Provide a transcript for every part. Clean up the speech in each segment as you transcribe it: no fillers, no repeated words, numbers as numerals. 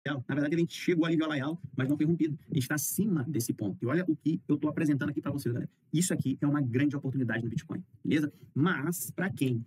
Na verdade, a gente chegou ali viola real, mas não foi rompido. A gente está acima desse ponto. E olha o que eu estou apresentando aqui para vocês, galera. Isso aqui é uma grande oportunidade no Bitcoin, beleza? Mas, para quem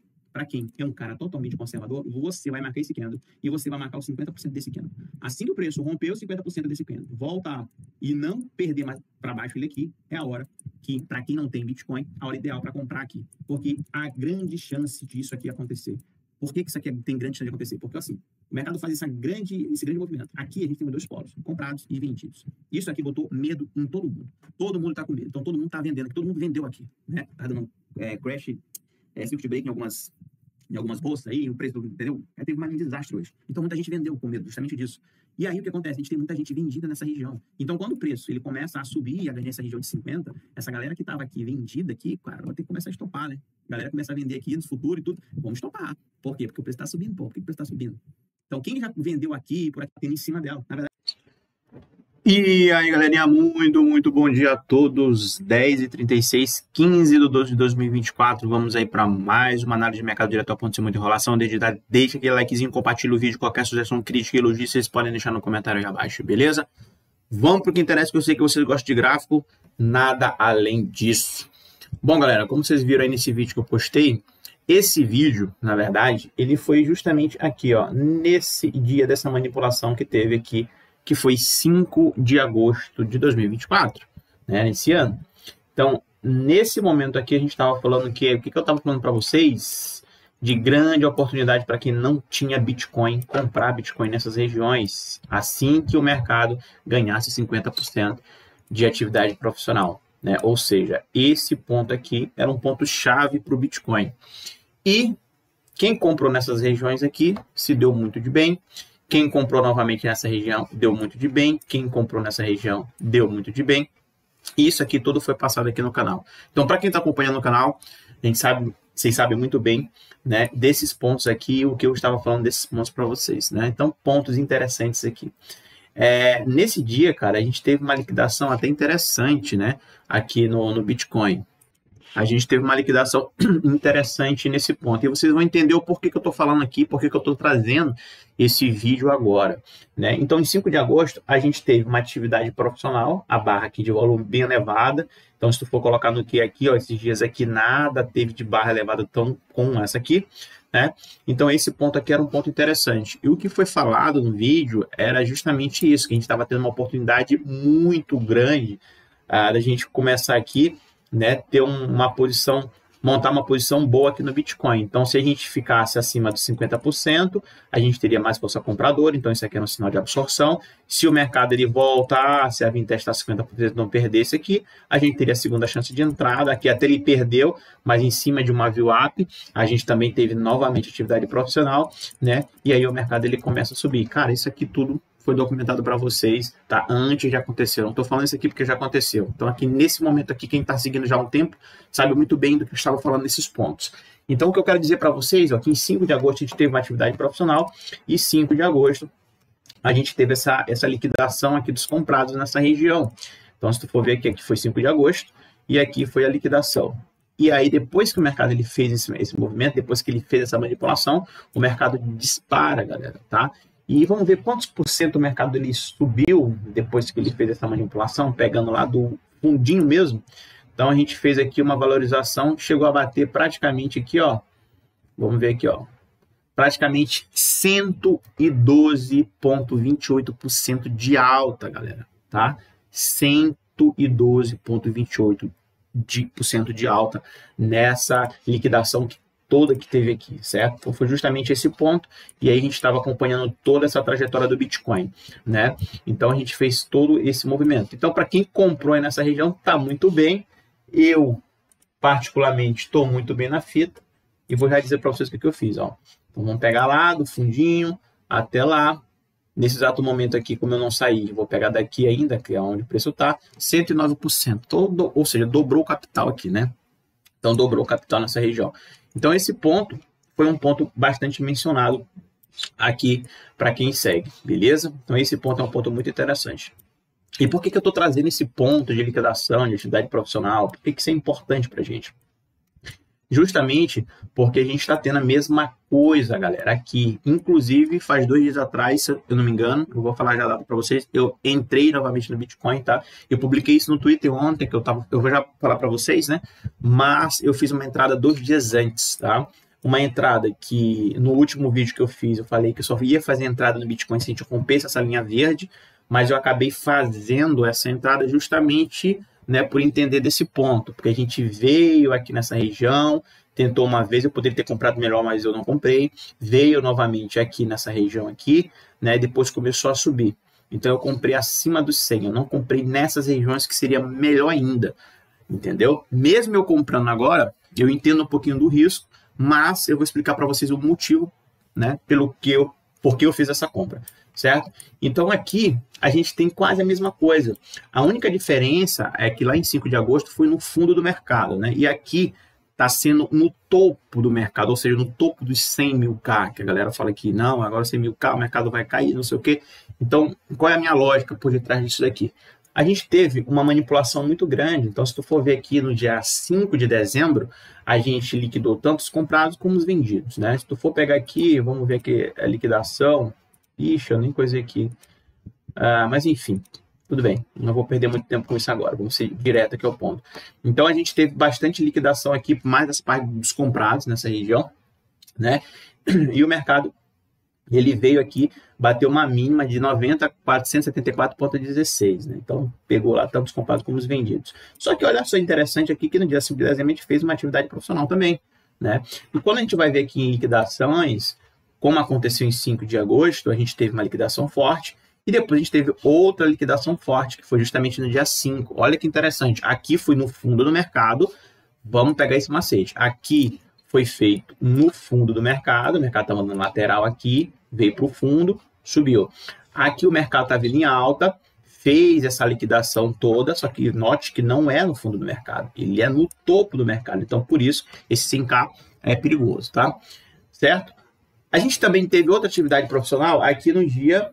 é um cara totalmente conservador, você vai marcar esse candle e você vai marcar os 50% desse candle. Assim que o preço rompeu 50% desse candle, volta e não perder mais para baixo ele aqui, é a hora que, para quem não tem Bitcoin, a hora ideal para comprar aqui. Porque há grande chance disso aqui acontecer. Por que isso aqui tem grande chance de acontecer? Porque assim, o mercado faz esse grande movimento. Aqui a gente tem dois polos, comprados e vendidos. Isso aqui botou medo em todo mundo. Todo mundo está com medo. Então todo mundo está vendendo aqui. Todo mundo vendeu aqui, né? Tá dando crash, circuit break em algumas bolsas aí, o preço, entendeu? Teve um desastre hoje. Então muita gente vendeu com medo justamente disso. E aí o que acontece? A gente tem muita gente vendida nessa região. Então quando o preço ele começa a subir e a ganhar essa região de 50, essa galera que estava aqui vendida aqui, cara, vai ter que começar a estopar, né? A galera começa a vender aqui no futuro e tudo. Vamos estopar. Por quê? Porque o preço está subindo. Por que o preço está subindo? Então quem já vendeu aqui, por aqui, tem em cima dela. Na verdade. E aí, galerinha, muito bom dia a todos. 10h36, 15 de 12 de 2024. Vamos aí para mais uma análise de mercado direto ao ponto sem muita enrolação. Deixa aquele likezinho, compartilha o vídeo. Qualquer sugestão, crítica e elogio, vocês podem deixar no comentário aí abaixo, beleza? Vamos para o que interessa, que eu sei que vocês gostam de gráfico. Nada além disso. Bom, galera, como vocês viram aí nesse vídeo que eu postei, esse vídeo, na verdade, ele foi justamente aqui, ó, nesse dia dessa manipulação que teve aqui, que foi 5 de agosto de 2024, né, nesse ano. Então, nesse momento aqui, a gente estava falando que, o que eu estava falando para vocês, de grande oportunidade para quem não tinha Bitcoin, comprar Bitcoin nessas regiões, assim que o mercado ganhasse 50% de atividade profissional, né? Ou seja, esse ponto aqui era um ponto chave para o Bitcoin. E quem comprou nessas regiões aqui se deu muito de bem. Quem comprou novamente nessa região deu muito de bem. Quem comprou nessa região deu muito de bem. E isso aqui tudo foi passado aqui no canal. Então, para quem está acompanhando o canal, a gente sabe, vocês sabem muito bem, né, desses pontos aqui, o que eu estava falando desses pontos para vocês, né? Então, pontos interessantes aqui. Nesse dia, cara, a gente teve uma liquidação até interessante, né, aqui no Bitcoin. A gente teve uma liquidação interessante nesse ponto. E vocês vão entender o porquê que eu estou falando aqui, porquê que eu estou trazendo esse vídeo agora, né? Então, em 5 de agosto, a gente teve uma atividade profissional, a barra aqui de volume bem elevada. Então, se tu for colocar no que aqui, ó, esses dias aqui, nada teve de barra elevada tão com essa aqui, né? Então, esse ponto aqui era um ponto interessante. E o que foi falado no vídeo era justamente isso, que a gente estava tendo uma oportunidade muito grande da gente começar aqui, né, ter uma posição, montar uma posição boa aqui no Bitcoin. Então, se a gente ficasse acima dos 50%, a gente teria mais força compradora, então isso aqui é um sinal de absorção. Se o mercado ele voltasse a vir testar 50% e não perdesse aqui, a gente teria a segunda chance de entrada. Aqui até ele perdeu, mas em cima de uma VWAP, a gente também teve novamente atividade profissional, né? E aí o mercado ele começa a subir. Cara, isso aqui tudo foi documentado para vocês, tá? Antes de acontecer. Não estou falando isso aqui porque já aconteceu. Então, aqui nesse momento aqui, quem está seguindo já há um tempo, sabe muito bem do que eu estava falando nesses pontos. Então, o que eu quero dizer para vocês, ó, que em 5 de agosto a gente teve uma atividade profissional e 5 de agosto a gente teve essa liquidação aqui dos comprados nessa região. Então, se tu for ver aqui foi 5 de agosto e aqui foi a liquidação. E aí, depois que o mercado ele fez esse movimento, depois que ele fez essa manipulação, o mercado dispara, galera, tá? E vamos ver quantos por cento o mercado ele subiu depois que ele fez essa manipulação, pegando lá do fundinho mesmo. Então, a gente fez aqui uma valorização, chegou a bater praticamente aqui, ó. Vamos ver aqui, ó. Praticamente 112,28% de alta, galera, tá? 112,28% de alta nessa liquidação toda que teve aqui, certo? Então, foi justamente esse ponto, e aí a gente estava acompanhando toda essa trajetória do Bitcoin, né? Então, a gente fez todo esse movimento. Então, para quem comprou aí nessa região, tá muito bem. Eu, particularmente, estou muito bem na fita, e vou já dizer para vocês o que eu fiz, ó. Então, vamos pegar lá do fundinho até lá. Nesse exato momento aqui, como eu não saí, vou pegar daqui ainda, que é onde o preço está, 109%, ou seja, dobrou o capital aqui, né? Então, dobrou o capital nessa região. Então, esse ponto foi um ponto bastante mencionado aqui para quem segue, beleza? Então, esse ponto é um ponto muito interessante. E por que eu estou trazendo esse ponto de liquidação, de atividade profissional? Por que isso é importante para a gente? Justamente porque a gente está tendo a mesma coisa, galera, aqui. Inclusive, faz 2 dias atrás, se eu não me engano, eu vou falar já para vocês, eu entrei novamente no Bitcoin, tá? Eu publiquei isso no Twitter ontem, eu vou já falar para vocês, né? Mas eu fiz uma entrada 2 dias antes, tá? Uma entrada que, no último vídeo que eu fiz, eu falei que eu só ia fazer entrada no Bitcoin se a gente rompesse essa linha verde, mas eu acabei fazendo essa entrada justamente, né, por entender desse ponto, porque a gente veio aqui nessa região, tentou uma vez, eu poderia ter comprado melhor, mas eu não comprei, veio novamente aqui nessa região aqui, né, e depois começou a subir. Então eu comprei acima dos 100, eu não comprei nessas regiões que seria melhor ainda, entendeu? Mesmo eu comprando agora, eu entendo um pouquinho do risco, mas eu vou explicar para vocês o motivo, né, porque eu fiz essa compra, certo? Então aqui a gente tem quase a mesma coisa. A única diferença é que lá em 5 de agosto foi no fundo do mercado, né? E aqui está sendo no topo do mercado, ou seja, no topo dos 100 mil K, que a galera fala que não, agora 100 mil K, o mercado vai cair, não sei o quê. Então, qual é a minha lógica por detrás disso daqui? A gente teve uma manipulação muito grande, então se tu for ver aqui no dia 5 de dezembro, a gente liquidou tanto os comprados como os vendidos, né? Se tu for pegar aqui, vamos ver aqui a liquidação, ixi, eu nem coisei aqui, mas enfim, tudo bem, não vou perder muito tempo com isso agora, vamos ser direto aqui ao ponto. Então a gente teve bastante liquidação aqui, mais dessa parte dos comprados nessa região, né? E o mercado, ele veio aqui, bateu uma mínima de 90.474,16, né? Então, pegou lá tanto os comprados como os vendidos. Só que olha só interessante aqui que no dia 5 de dezembro a gente fez uma atividade profissional também, né? E quando a gente vai ver aqui em liquidações, como aconteceu em 5 de agosto, a gente teve uma liquidação forte e depois a gente teve outra liquidação forte, que foi justamente no dia 5. Olha que interessante. Aqui foi no fundo do mercado. Vamos pegar esse macete. Aqui foi feito no fundo do mercado. O mercado estava no lateral aqui, veio para o fundo, subiu. Aqui o mercado estava em linha alta, fez essa liquidação toda, só que note que não é no fundo do mercado. Ele é no topo do mercado. Então, por isso, esse 5K é perigoso, tá? Certo? A gente também teve outra atividade profissional aqui no dia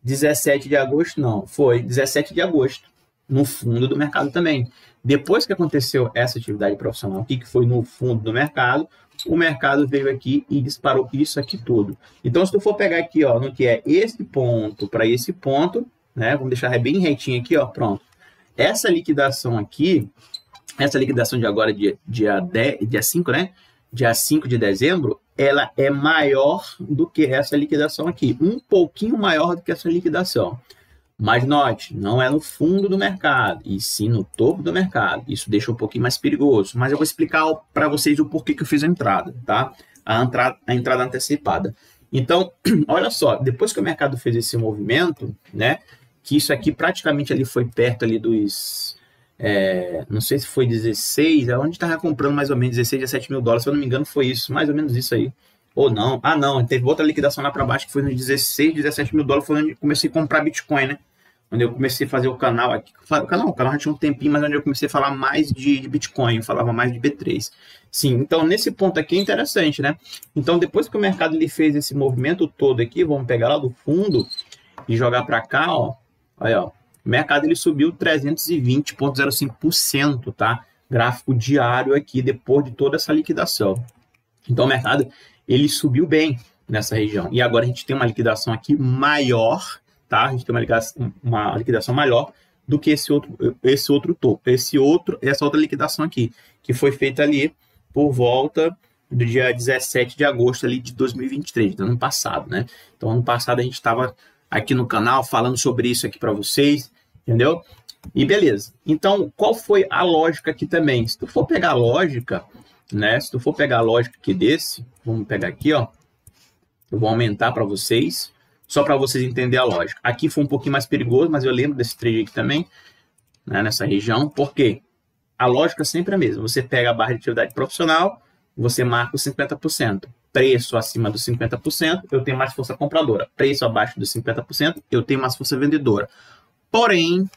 17 de agosto, não, foi 17 de agosto, no fundo do mercado também. Depois que aconteceu essa atividade profissional aqui, que foi no fundo do mercado, o mercado veio aqui e disparou isso aqui tudo. Então, se tu for pegar aqui, ó, no que é esse ponto para esse ponto, né, vamos deixar bem retinho aqui, ó, pronto. Essa liquidação aqui, essa liquidação de agora, dia 5, né, dia 5 de dezembro, ela é maior do que essa liquidação aqui, um pouquinho maior do que essa liquidação. Mas note, não é no fundo do mercado, e sim no topo do mercado. Isso deixa um pouquinho mais perigoso, mas eu vou explicar para vocês o porquê que eu fiz a entrada, tá? A entrada antecipada. Então, olha só, depois que o mercado fez esse movimento, né, que isso aqui praticamente ali foi perto ali dos... não sei se foi 16, onde estava comprando mais ou menos 16 a 7 mil dólares, se eu não me engano foi isso, mais ou menos isso aí, ou não, não, teve outra liquidação lá para baixo que foi nos 16, 17 mil dólares, foi onde eu comecei a comprar Bitcoin, né, onde eu comecei a fazer o canal aqui, o canal já tinha um tempinho, mas onde eu comecei a falar mais de Bitcoin, eu falava mais de B3, sim, então nesse ponto aqui é interessante, né, então depois que o mercado ele fez esse movimento todo aqui, vamos pegar lá do fundo e jogar para cá, ó, olha, ó. O mercado ele subiu 320,05%, tá? Gráfico diário aqui, depois de toda essa liquidação. Então, o mercado ele subiu bem nessa região. E agora a gente tem uma liquidação aqui maior, tá? A gente tem uma liquidação maior do que esse outro topo. Essa outra liquidação aqui, que foi feita ali por volta do dia 17 de agosto ali de 2023, do ano passado, né? Então, ano passado a gente estava aqui no canal falando sobre isso aqui para vocês, entendeu? E beleza. Então, qual foi a lógica aqui também? Se tu for pegar a lógica, né? Se tu for pegar a lógica aqui desse, vamos pegar aqui, ó. Eu vou aumentar para vocês, só para vocês entenderem a lógica. Aqui foi um pouquinho mais perigoso, mas eu lembro desse trade aqui também, né? Nessa região. Por quê? A lógica sempre é a mesma. Você pega a barra de atividade profissional, você marca os 50%. Preço acima dos 50%, eu tenho mais força compradora. Preço abaixo dos 50%, eu tenho mais força vendedora. Porém,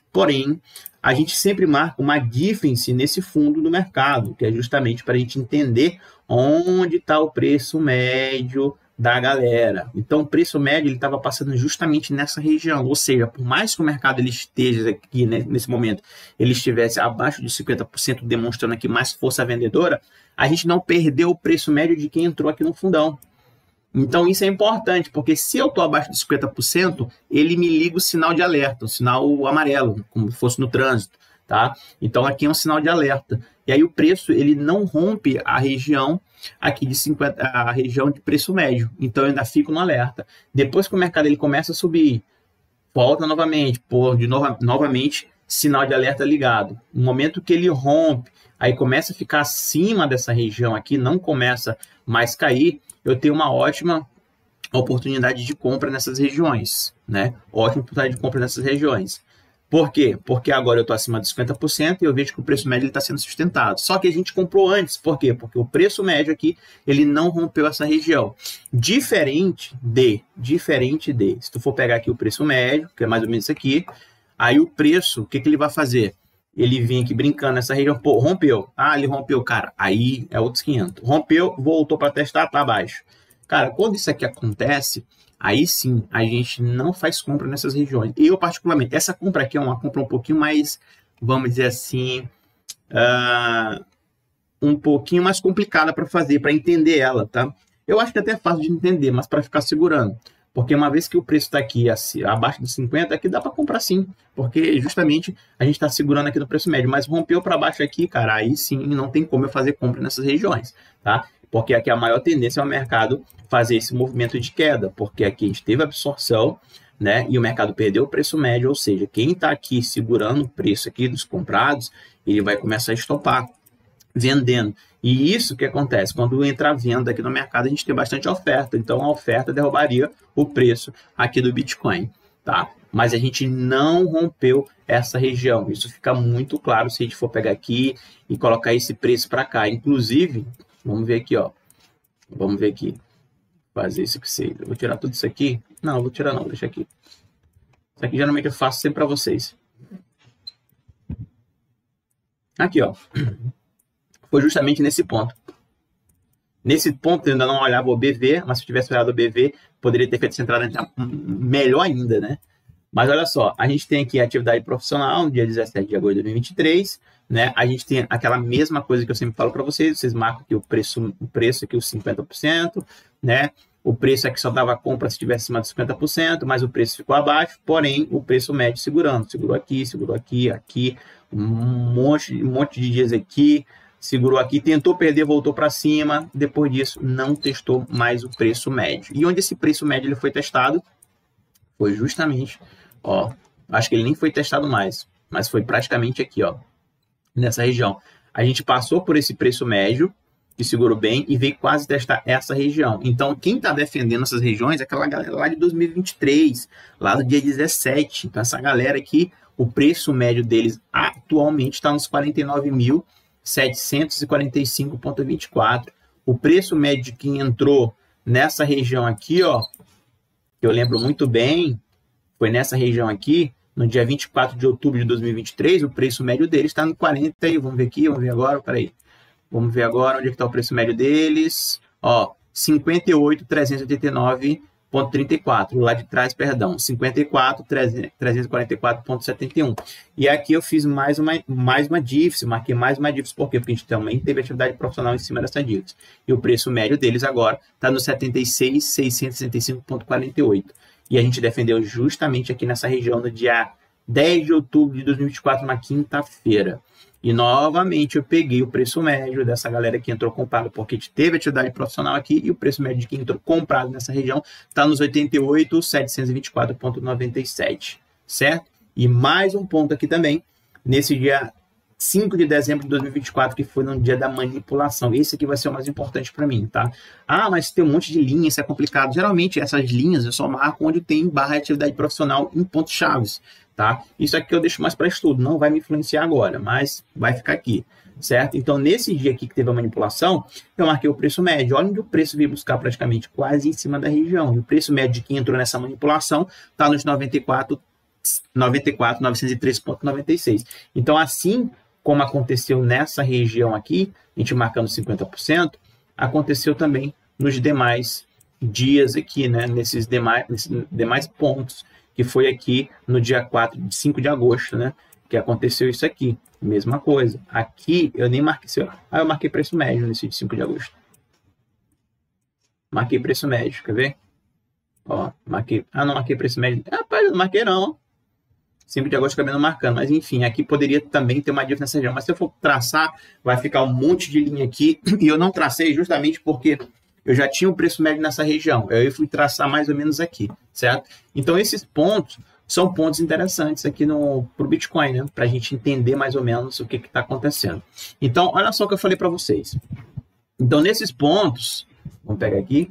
a gente sempre marca uma difference nesse fundo do mercado, que é justamente para a gente entender onde está o preço médio, da galera. Então, o preço médio estava passando justamente nessa região. Ou seja, por mais que o mercado ele esteja aqui, né, nesse momento, ele estivesse abaixo de 50%, demonstrando aqui mais força vendedora, a gente não perdeu o preço médio de quem entrou aqui no fundão. Então, isso é importante, porque se eu estou abaixo de 50%, ele me liga o sinal de alerta, o sinal amarelo, como se fosse no trânsito, tá? Então, aqui é um sinal de alerta. E aí, o preço, ele não rompe a região aqui de 50, a região de preço médio. Então, eu ainda fico no alerta. Depois que o mercado ele começa a subir, volta novamente, novamente, sinal de alerta ligado. No momento que ele rompe, aí começa a ficar acima dessa região aqui, não começa mais cair, eu tenho uma ótima oportunidade de compra nessas regiões, né? Ótima oportunidade de compra nessas regiões. Por quê? Porque agora eu estou acima de 50% e eu vejo que o preço médio está sendo sustentado. Só que a gente comprou antes. Por quê? Porque o preço médio aqui, ele não rompeu essa região. Diferente de, se tu for pegar aqui o preço médio, que é mais ou menos isso aqui, aí o preço, o que ele vai fazer? Ele vem aqui brincando nessa região, pô, rompeu. Ah, ele rompeu, cara. Aí é outros 500. Rompeu, voltou para testar, tá abaixo. Cara, quando isso aqui acontece, aí sim, a gente não faz compra nessas regiões. Eu, particularmente, essa compra aqui é uma compra um pouquinho mais, vamos dizer assim, um pouquinho mais complicada para fazer, para entender ela, tá? Eu acho que até é fácil de entender, mas para ficar segurando. Porque uma vez que o preço está aqui abaixo de 50, aqui dá para comprar sim. Porque justamente a gente está segurando aqui no preço médio. Mas rompeu para baixo aqui, cara, aí sim não tem como eu fazer compra nessas regiões, tá? Porque aqui a maior tendência é o mercado fazer esse movimento de queda. Porque aqui a gente teve absorção, né? E o mercado perdeu o preço médio. Ou seja, quem está aqui segurando o preço aqui dos comprados, ele vai começar a estopar, vendendo. E isso que acontece, quando entra a venda aqui no mercado, a gente tem bastante oferta. Então, a oferta derrubaria o preço aqui do Bitcoin, tá? Mas a gente não rompeu essa região. Isso fica muito claro se a gente for pegar aqui e colocar esse preço para cá. Inclusive, vamos ver aqui, ó. Vamos ver aqui. Fazer isso que você... Eu vou tirar tudo isso aqui. Não, vou tirar não, deixa aqui. Isso aqui geralmente eu faço sempre para vocês. Aqui, ó. Foi justamente nesse ponto. Nesse ponto, eu ainda não olhava o BV, mas se eu tivesse olhado o BV, poderia ter feito essa entrada melhor ainda, né? Mas olha só, a gente tem aqui a atividade profissional, no dia 17 de agosto de 2023, né? A gente tem aquela mesma coisa que eu sempre falo para vocês marcam aqui o preço aqui, os 50%, né? O preço aqui só dava compra se tivesse acima de 50%, mas o preço ficou abaixo, porém, o preço médio segurando. Segurou aqui, aqui, um monte de dias aqui, segurou aqui, tentou perder, voltou para cima, depois disso não testou mais o preço médio. E onde esse preço médio ele foi testado? Foi justamente, ó, acho que ele nem foi testado mais, mas foi praticamente aqui, ó, nessa região. A gente passou por esse preço médio, que segurou bem, e veio quase testar essa região. Então, quem está defendendo essas regiões é aquela galera lá de 2023, lá do dia 17. Então, essa galera aqui, o preço médio deles atualmente está nos 49.745,24. O preço médio de quem entrou nessa região aqui, ó, que eu lembro muito bem, foi nessa região aqui, no dia 24 de outubro de 2023, o preço médio deles está no 40, vamos ver aqui, vamos ver agora, peraí. Vamos ver agora onde é que está o preço médio deles, ó, 58.389,34, lá de trás, perdão, 54.344,71. E aqui eu fiz mais uma dífice, marquei mais uma dífice, por quê? Porque a gente também teve atividade profissional em cima dessa dífice. E o preço médio deles agora está no 76.665,48. E a gente defendeu justamente aqui nessa região no dia 10 de outubro de 2024, na quinta-feira. E novamente eu peguei o preço médio dessa galera que entrou comprado, porque a gente teve atividade profissional aqui, e o preço médio de quem entrou comprado nessa região está nos 88.724,97, certo? E mais um ponto aqui também, nesse dia 5 de dezembro de 2024, que foi no dia da manipulação. Esse aqui vai ser o mais importante para mim, tá? Ah, mas tem um monte de linhas, isso é complicado. Geralmente essas linhas eu só marco onde tem barra de atividade profissional em pontos chaves, tá? Isso aqui eu deixo mais para estudo, não vai me influenciar agora, mas vai ficar aqui, certo? Então, nesse dia aqui que teve a manipulação, eu marquei o preço médio. Olha onde o preço veio buscar praticamente quase em cima da região. E o preço médio de quem entrou nessa manipulação está nos 94.903,96. Então, assim como aconteceu nessa região aqui, a gente marcando 50%, aconteceu também nos demais dias aqui, né? Nesses demais pontos, que foi aqui no dia 5 de agosto, né? Que aconteceu isso aqui. Mesma coisa. Aqui eu nem marquei. Eu marquei preço médio nesse de 5 de agosto. Marquei preço médio, quer ver? Ó, marquei. Ah, não marquei preço médio. Rapaz, não marquei não. 5 de agosto acabei não marcando. Mas enfim, aqui poderia também ter uma dica nessa região. Mas se eu for traçar, vai ficar um monte de linha aqui. E eu não tracei justamente porque eu já tinha o preço médio nessa região. Eu fui traçar mais ou menos aqui, certo? Então, esses pontos são pontos interessantes aqui para o Bitcoin, né? Para a gente entender mais ou menos o que está acontecendo. Então, olha só o que eu falei para vocês. Então, nesses pontos, vamos pegar aqui.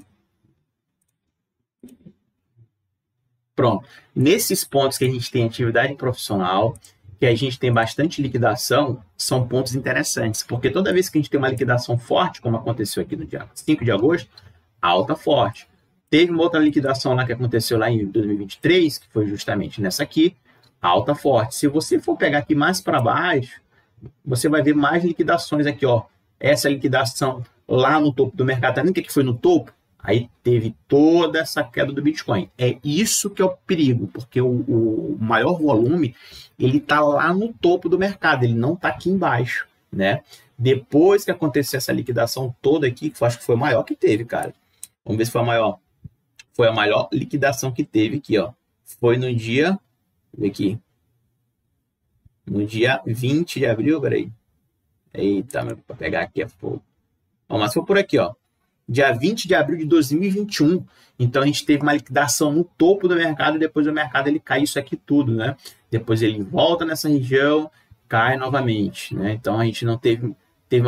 Pronto. Nesses pontos que a gente tem atividade profissional, que a gente tem bastante liquidação, são pontos interessantes. Porque toda vez que a gente tem uma liquidação forte, como aconteceu aqui no dia 5 de agosto, alta forte. Teve uma outra liquidação lá que aconteceu lá em 2023, que foi justamente nessa aqui, alta forte. Se você for pegar aqui mais para baixo, você vai ver mais liquidações aqui, ó. Essa liquidação lá no topo do mercado, tá vendo o que foi no topo? Aí teve toda essa queda do Bitcoin. É isso que é o perigo, porque o maior volume, ele tá lá no topo do mercado, ele não tá aqui embaixo, né? Depois que aconteceu essa liquidação toda aqui, que eu acho que foi a maior que teve, cara. Vamos ver se foi a maior. Foi a maior liquidação que teve aqui, ó. Foi no dia... Aqui. No dia 20 de abril, peraí. Eita, para pegar aqui é fogo. Ó, mas foi por aqui, ó. Dia 20 de abril de 2021. Então, a gente teve uma liquidação no topo do mercado e depois o mercado ele cai isso aqui tudo, né? Depois ele volta nessa região, cai novamente, né? Então, a gente não teve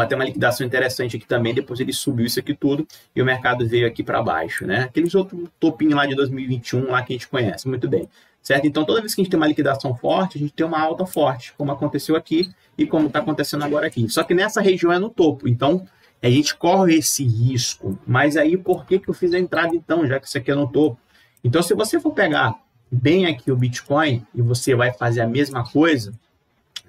até uma liquidação interessante aqui também, depois ele subiu isso aqui tudo e o mercado veio aqui para baixo, né? Aqueles outros topinhos lá de 2021, lá que a gente conhece muito bem, certo? Então, toda vez que a gente tem uma liquidação forte, a gente tem uma alta forte, como aconteceu aqui e como está acontecendo agora aqui. Só que nessa região é no topo, então a gente corre esse risco. Mas aí, por que eu fiz a entrada então, já que isso aqui é no topo? Então, se você for pegar bem aqui o Bitcoin e você vai fazer a mesma coisa,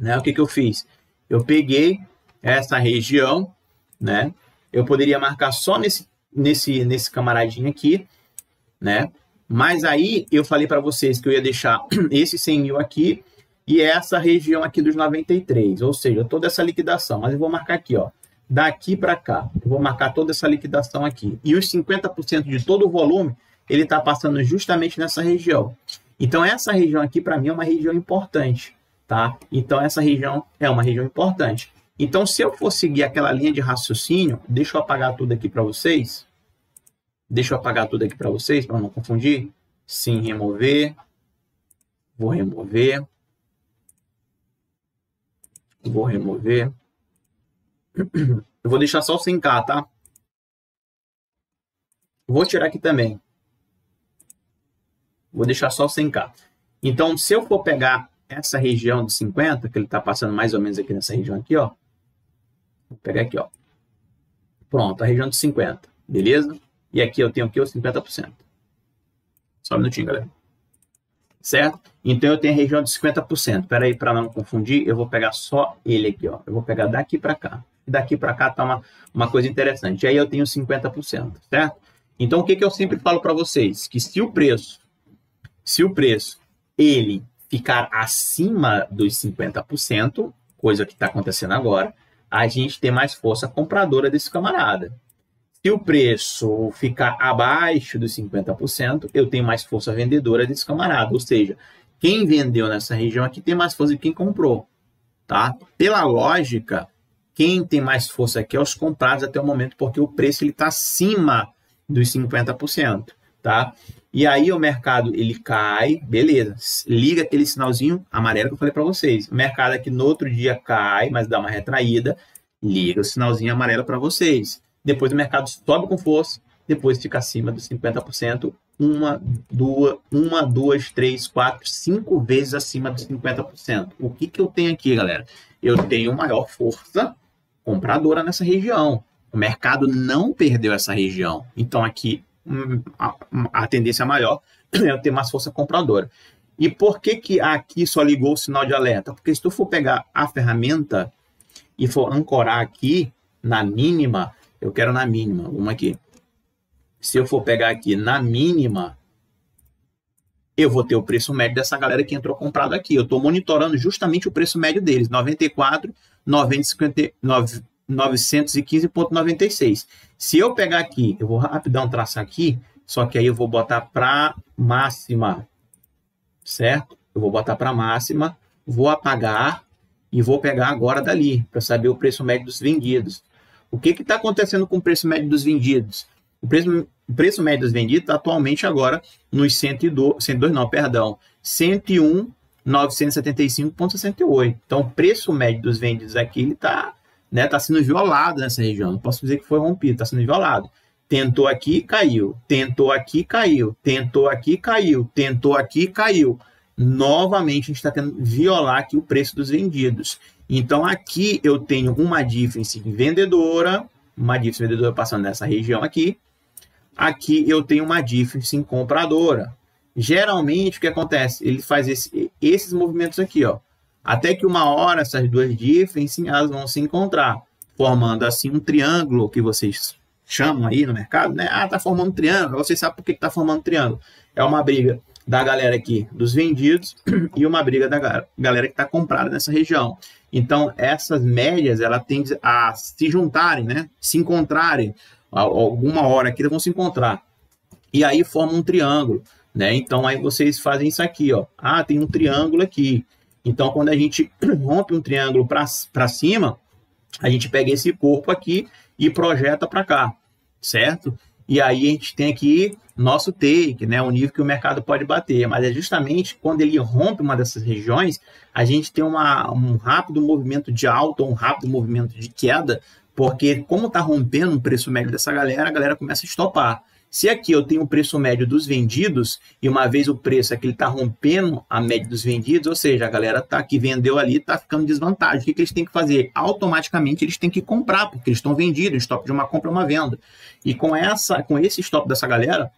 né? O que eu fiz? Eu peguei essa região, né? Eu poderia marcar só nesse camaradinho aqui, né? Mas aí eu falei para vocês que eu ia deixar esse 100 mil aqui e essa região aqui dos 93, ou seja, toda essa liquidação. Mas eu vou marcar aqui, ó, daqui para cá. Eu vou marcar toda essa liquidação aqui. E os 50% de todo o volume, ele está passando justamente nessa região. Então, essa região aqui, para mim, é uma região importante, tá? Então, essa região é uma região importante. Então, se eu for seguir aquela linha de raciocínio, deixa eu apagar tudo aqui para vocês. Deixa eu apagar tudo aqui para vocês, para não confundir. Sim, remover. Vou remover. Vou remover. Eu vou deixar só o 100k, tá? Vou tirar aqui também. Vou deixar só o 100k. Então, se eu for pegar essa região de 50, que ele está passando mais ou menos aqui nessa região aqui, ó. Vou pegar aqui, ó. Pronto, a região de 50, beleza? E aqui eu tenho aqui os 50%. Só um minutinho, galera. Certo? Então, eu tenho a região de 50%. Espera aí, para não confundir, eu vou pegar só ele aqui, ó. Eu vou pegar daqui para cá. Daqui para cá tá uma coisa interessante. Aí eu tenho 50%, certo? Então, o que eu sempre falo para vocês? Que se o preço, ele ficar acima dos 50%, coisa que está acontecendo agora, a gente tem mais força compradora desse camarada. Se o preço ficar abaixo dos 50%, eu tenho mais força vendedora desse camarada. Ou seja, quem vendeu nessa região aqui tem mais força de quem comprou, tá? Pela lógica, quem tem mais força aqui é os comprados até o momento, porque o preço está acima dos 50%, tá? E aí o mercado, ele cai, beleza, liga aquele sinalzinho amarelo que eu falei para vocês. O mercado aqui no outro dia cai, mas dá uma retraída, liga o sinalzinho amarelo para vocês. Depois o mercado sobe com força, depois fica acima dos 50%, uma, duas, três, quatro, 5 vezes acima dos 50%. O que eu tenho aqui, galera? Eu tenho maior força compradora nessa região. O mercado não perdeu essa região. Então, aqui, a tendência maior é eu ter mais força compradora. E por que aqui só ligou o sinal de alerta? Porque se tu for pegar a ferramenta e for ancorar aqui na mínima, eu quero na mínima, vamos aqui. se eu for pegar aqui na mínima, eu vou ter o preço médio dessa galera que entrou comprado aqui. Eu estou monitorando justamente o preço médio deles, 915,96. Se eu pegar aqui, eu vou rapidão traçar aqui, só que aí eu vou botar para máxima, certo? Eu vou botar para máxima, vou apagar e vou pegar agora dali, para saber o preço médio dos vendidos. O que está acontecendo com o preço médio dos vendidos? O preço médio dos vendidos está atualmente agora nos 101.975,68. Então, o preço médio dos vendidos aqui está, né, sendo violado nessa região. Não posso dizer que foi rompido, está sendo violado. Tentou aqui, caiu. Tentou aqui, caiu. Tentou aqui, caiu. Tentou aqui, caiu. Novamente, a gente está tendo violar aqui o preço dos vendidos. Então, aqui eu tenho uma difference vendedora, passando nessa região aqui. Aqui eu tenho uma difference em compradora. Geralmente, o que acontece? Ele faz esses movimentos aqui, ó. Até que uma hora essas duas differences elas vão se encontrar, formando assim um triângulo que vocês chamam aí no mercado, né? Ah, tá formando um triângulo. Vocês sabem por que tá formando um triângulo. É uma briga da galera aqui dos vendidos e uma briga da galera que está comprada nessa região. Então, essas médias, ela tendem a se juntarem, né? Se encontrarem. Alguma hora aqui eles vão se encontrar. E aí forma um triângulo, né? Então, aí vocês fazem isso aqui, ó. Ah, tem um triângulo aqui. Então, quando a gente rompe um triângulo para cima, a gente pega esse corpo aqui e projeta para cá, certo? E aí a gente tem aqui nosso take, né? O nível que o mercado pode bater. Mas é justamente quando ele rompe uma dessas regiões, a gente tem um rápido movimento de alta, um rápido movimento de queda, porque como está rompendo o preço médio dessa galera, a galera começa a estopar. Se aqui eu tenho o preço médio dos vendidos, e uma vez o preço aqui está rompendo a média dos vendidos, ou seja, a galera que vendeu ali está ficando em desvantagem. O que eles têm que fazer? Automaticamente eles têm que comprar, porque eles estão vendidos, stop de uma compra é uma venda. E com esse stop dessa galera,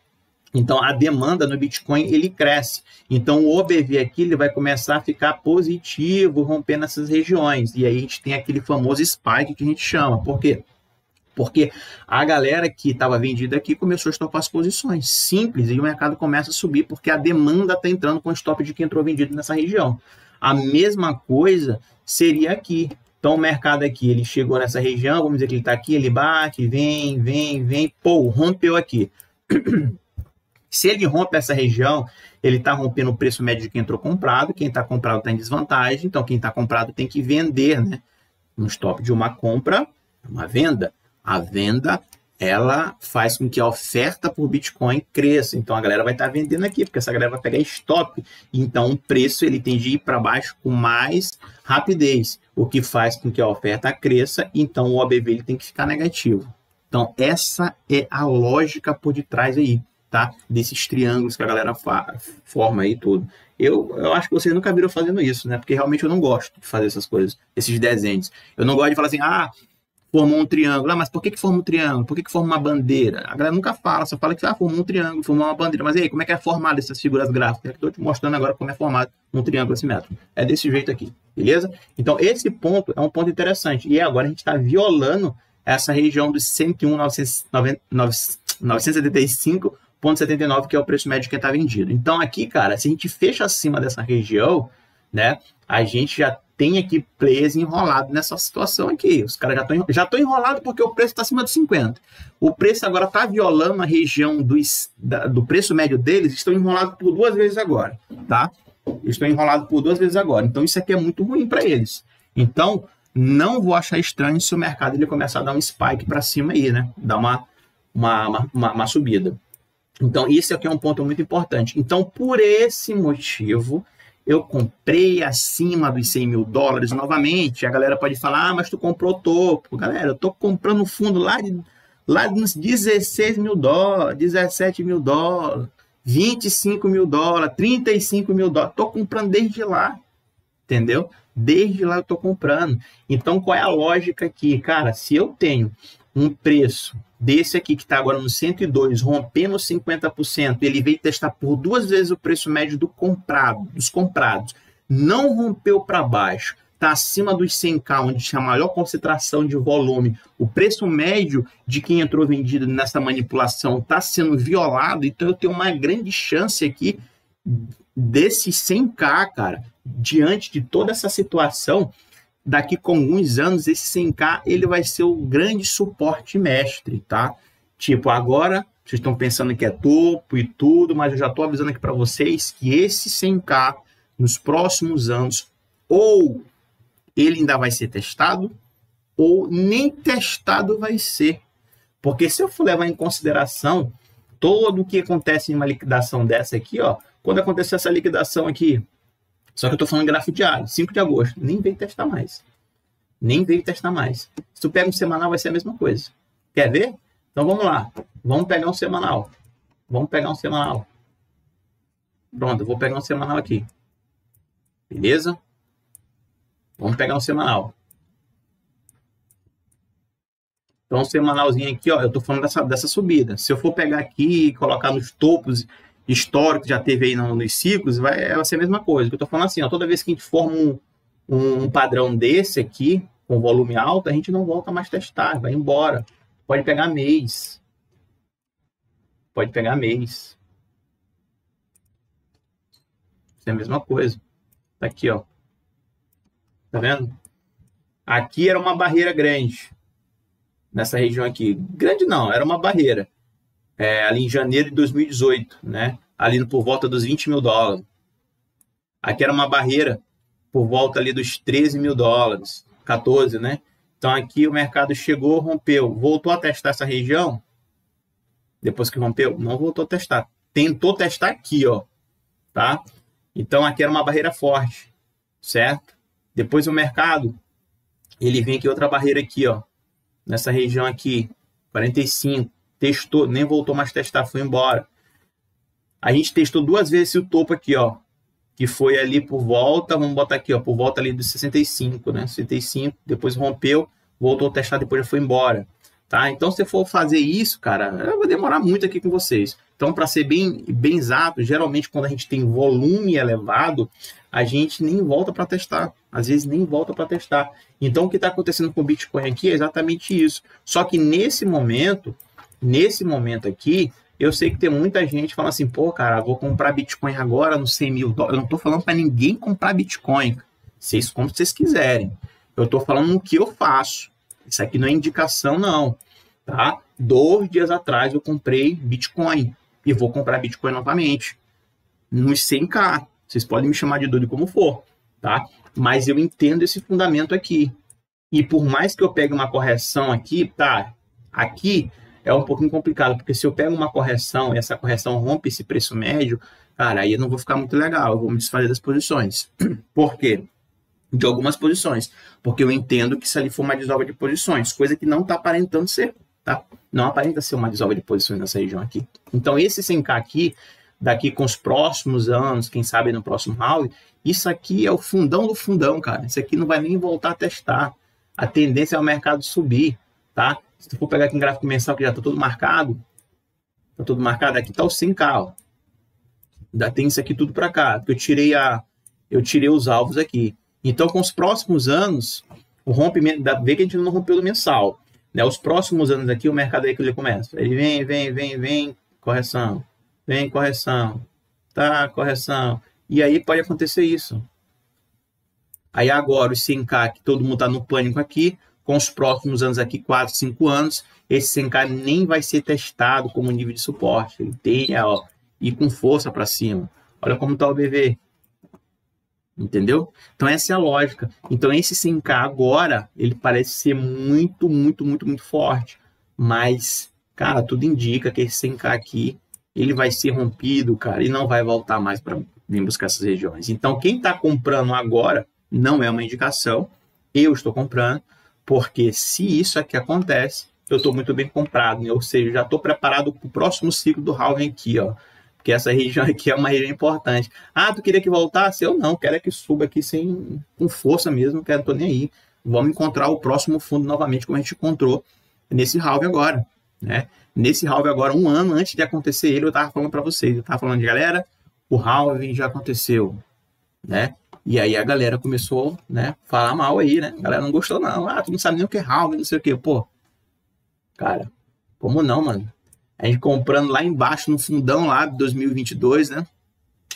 então a demanda no Bitcoin ele cresce. Então o OBV aqui ele vai começar a ficar positivo, rompendo essas regiões. E aí a gente tem aquele famoso spike que a gente chama. Por quê? Porque a galera que estava vendida aqui começou a estopar as posições. Simples, e o mercado começa a subir porque a demanda está entrando com o stop de quem entrou vendido nessa região. A mesma coisa seria aqui. Então o mercado aqui, ele chegou nessa região, vamos dizer que ele está aqui, ele bate, vem, pô, rompeu aqui. Se ele rompe essa região, ele está rompendo o preço médio de quem entrou comprado, quem está comprado está em desvantagem, então quem está comprado tem que vender, né? Um stop de uma compra, uma venda. A venda, ela faz com que a oferta por Bitcoin cresça. Então, a galera vai estar vendendo aqui, porque essa galera vai pegar stop. Então, o preço ele tende a ir para baixo com mais rapidez, o que faz com que a oferta cresça. Então, o OBV ele tem que ficar negativo. Então, essa é a lógica por detrás aí, tá? Desses triângulos que a galera forma aí tudo. Eu acho que vocês nunca viram fazendo isso, né? Porque realmente eu não gosto de fazer essas coisas, esses desenhos. Eu não gosto de falar assim, formou um triângulo. Mas por que forma um triângulo? Por que forma uma bandeira? A galera nunca fala, só fala que formou um triângulo, formou uma bandeira. Mas e aí, como é que é formado essas figuras gráficas? Estou te mostrando agora como é formado um triângulo assimétrico. É desse jeito aqui, beleza? Então, esse ponto é um ponto interessante. E agora a gente está violando essa região dos 101.975,79, que é o preço médio que está vendido. Então, aqui, cara, se a gente fecha acima dessa região, né, a gente já tem aqui players enrolados nessa situação aqui. Os caras já estão enrolados porque o preço está acima de 50. O preço agora está violando a região do preço médio deles, estão enrolados por 2 vezes agora, tá? Estão enrolados por 2 vezes agora. Então, isso aqui é muito ruim para eles. Então, não vou achar estranho se o mercado ele começar a dar um spike para cima aí, né? Dar uma subida. Então, isso aqui é um ponto muito importante. Então, por esse motivo, eu comprei acima dos 100 mil dólares novamente. A galera pode falar, mas tu comprou topo. Galera, eu tô comprando fundo lá nos 16 mil dólares, 17 mil dólares, 25 mil dólares, 35 mil dólares. Tô comprando desde lá, entendeu? Desde lá eu tô comprando. Então, qual é a lógica aqui? Cara, se eu tenho um preço desse aqui, que está agora no 102, rompendo 50%, ele veio testar por 2 vezes o preço médio dos comprados, não rompeu para baixo, está acima dos 100K, onde tinha a maior concentração de volume, o preço médio de quem entrou vendido nessa manipulação está sendo violado, então eu tenho uma grande chance aqui desses 100K, cara, diante de toda essa situação, daqui com alguns anos, esse 100K ele vai ser o grande suporte mestre, tá? Tipo, agora vocês estão pensando que é topo e tudo, mas eu já estou avisando aqui para vocês que esse 100K, nos próximos anos, ou ele ainda vai ser testado, ou nem testado vai ser. Porque se eu for levar em consideração todo o que acontece em uma liquidação dessa aqui, ó, quando acontecer essa liquidação aqui, só que eu estou falando gráfico diário, 5 de agosto, nem veio testar mais. Nem veio testar mais. Se tu pega um semanal, vai ser a mesma coisa. Quer ver? Então vamos lá. Vamos pegar um semanal. Vamos pegar um semanal. Pronto, eu vou pegar um semanal aqui. Beleza? Vamos pegar um semanal. Então, um semanalzinho aqui, ó, eu estou falando dessa subida. Se eu for pegar aqui e colocar nos topos históricos que já teve aí nos ciclos, vai ser a mesma coisa. Eu estou falando assim, ó, toda vez que a gente forma um padrão desse aqui, com volume alto, a gente não volta mais a testar, vai embora. Pode pegar mês. Pode pegar mês. Isso é a mesma coisa. Tá aqui, ó. Tá vendo? Aqui era uma barreira grande. Nessa região aqui. Grande não, era uma barreira. Ali em janeiro de 2018, né? Ali por volta dos 20 mil dólares. Aqui era uma barreira por volta ali dos 13 mil dólares. 14, né? Então aqui o mercado chegou, rompeu. Voltou a testar essa região. Depois que rompeu, não voltou a testar. Tentou testar aqui, ó. Tá? Então aqui era uma barreira forte. Certo? Depois o mercado, ele vem aqui outra barreira aqui, ó. Nessa região aqui, 45. Testou, nem voltou mais a testar, foi embora. A gente testou 2 vezes o topo aqui, ó. Que foi ali por volta, vamos botar aqui, ó. Por volta ali dos 65, né? 65, depois rompeu, voltou a testar, depois já foi embora. Tá? Então, se for fazer isso, cara, eu vou demorar muito aqui com vocês. Então, para ser bem exato, geralmente quando a gente tem volume elevado, a gente nem volta para testar. Às vezes nem volta para testar. Então, o que está acontecendo com o Bitcoin aqui é exatamente isso. Só que nesse momento aqui, eu sei que tem muita gente falando assim, pô, cara, vou comprar Bitcoin agora nos 100 mil dólares. Eu não estou falando para ninguém comprar Bitcoin. Vocês compram se vocês quiserem. Eu estou falando no que eu faço. Isso aqui não é indicação, não. Tá? 2 dias atrás eu comprei Bitcoin. E vou comprar Bitcoin novamente. Nos 100K. Vocês podem me chamar de doido como for. Tá? Mas eu entendo esse fundamento aqui. E por mais que eu pegue uma correção aqui, tá? Aqui é um pouquinho complicado. Porque se eu pego uma correção e essa correção rompe esse preço médio, cara, aí eu não vou ficar muito legal. Eu vou me desfazer das posições. Por quê? De algumas posições, porque eu entendo que isso ali foi uma desova de posições, coisa que não está aparentando ser, tá? Não aparenta ser uma desova de posições nessa região aqui. Então, esse 100K aqui, daqui com os próximos anos, quem sabe no próximo round, isso aqui é o fundão do fundão, cara. Isso aqui não vai nem voltar a testar. A tendência é o mercado subir, tá? Se tu for pegar aqui em gráfico mensal, que já está tudo marcado, aqui está o 100K, ó. Ainda tem isso aqui tudo para cá, porque eu tirei os alvos aqui. Então, com os próximos anos, o rompimento, vê que a gente não rompeu do mensal, né? Os próximos anos aqui, o mercado aí que ele começa. Ele vem, correção. Vem, correção. Tá, correção. E aí pode acontecer isso. Aí agora, os 100K, que todo mundo tá no pânico aqui, com os próximos anos aqui, 4, 5 anos, esse 100K nem vai ser testado como nível de suporte. Ele tem, ó, ir com força para cima. Olha como tá o BV. Entendeu? Então essa é a lógica. Então esse 100K agora, ele parece ser muito forte. Mas, cara, tudo indica que esse 100K aqui, ele vai ser rompido, cara, e não vai voltar mais para vir buscar essas regiões. Então quem está comprando agora não é uma indicação. Eu estou comprando, porque se isso aqui acontece, eu estou muito bem comprado, né? Ou seja, já estou preparado para o próximo ciclo do halving aqui, ó. Porque essa região aqui é uma região importante. Ah, tu queria que voltasse? Eu não, quero é que suba aqui com força mesmo, não tô nem aí. Vamos encontrar o próximo fundo novamente, como a gente encontrou nesse halving agora, né? Nesse halving agora, 1 ano antes de acontecer ele, eu estava falando para vocês. Eu estava falando, galera, o halving já aconteceu, né? E aí a galera começou, né, falar mal aí, né? A galera não gostou não. Ah, tu não sabe nem o que é halving, não sei o quê. Pô, cara, como não, mano? A gente comprando lá embaixo no fundão lá de 2022, né?